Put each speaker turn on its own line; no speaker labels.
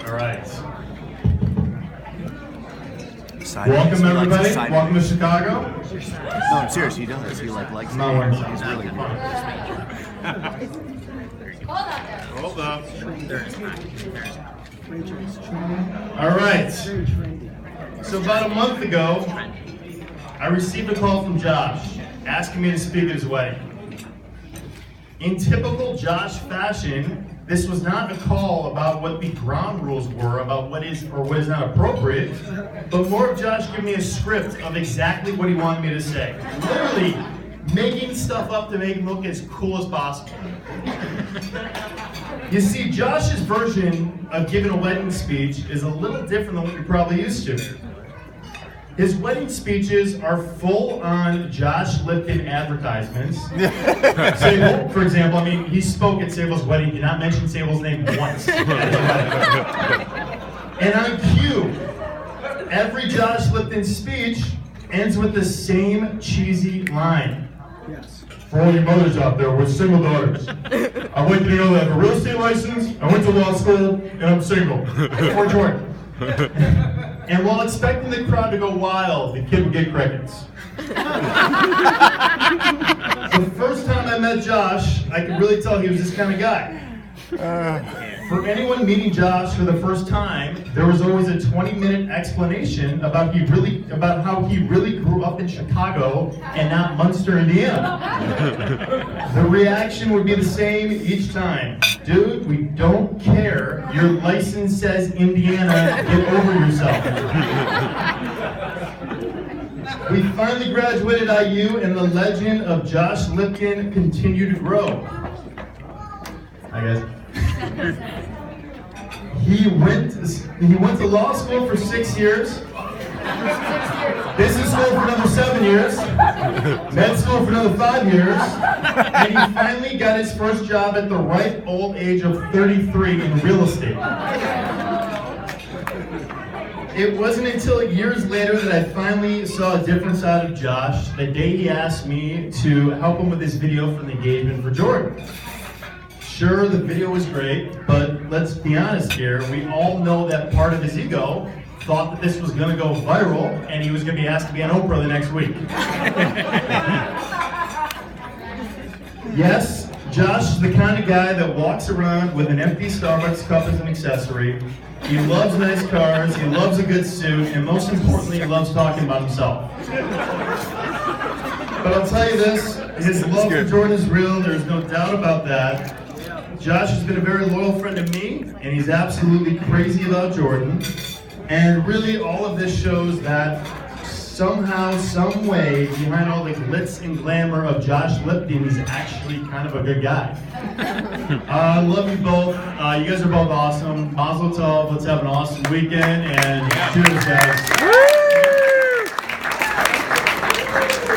All right.
Welcome everybody. Welcome to Chicago.
No, I'm serious. He does. He likes.
I'm not wearing
He's really
Hold up.
All right. So about a month ago, I received a call from Josh asking me to speak at his wedding. In typical Josh fashion, this was not a call about what the ground rules were about what is or what is not appropriate, but more of Josh giving me a script of exactly what he wanted me to say. Literally making stuff up to make him look as cool as possible. You see, Josh's version of giving a wedding speech is a little different than what you're probably used to. His wedding speeches are full-on Josh Lipton advertisements. Sable, for example, he spoke at Sable's wedding, did not mention Sable's name once at his wedding. And on cue, every Josh Lipton speech ends with the same cheesy line.
Yes.
For all your mothers out there with single daughters, I want you to know that I have a real estate license, I went to law school, and I'm single. For Jordan. And while expecting the crowd to go wild, the kid would get crickets. The first time I met Josh, I could really tell he was this kind of guy. For anyone meeting Josh for the first time, there was always a 20-minute explanation about how he really grew up in Chicago and not Munster, Indiana. The reaction would be the same each time. Dude, we don't care. Your license says Indiana. Get over yourself. We finally graduated IU, and the legend of Josh Lipton continued to grow. Hi guys. He went to law school for 6 years, business school for another 7 years, med school for another 5 years, and he finally got his first job at the ripe old age of 33 in real estate. It wasn't until years later that I finally saw a different side of Josh, the day he asked me to help him with this video for the engagement for Jordan. Sure, the video was great, but let's be honest here, we all know that part of his ego thought that this was going to go viral and he was going to be asked to be on Oprah the next week. Yes, Josh is the kind of guy that walks around with an empty Starbucks cup as an accessory. He loves nice cars, he loves a good suit, and most importantly, he loves talking about himself. But I'll tell you this, his love for Jordan is real, there's no doubt about that. Josh has been a very loyal friend to me, and he's absolutely crazy about Jordan. And really, all of this shows that somehow, some way, behind all the glitz and glamour of Josh Lipton, he's actually kind of a good guy. I love you both. You guys are both awesome. Mazel tov. Let's have an awesome weekend, and cheers, guys.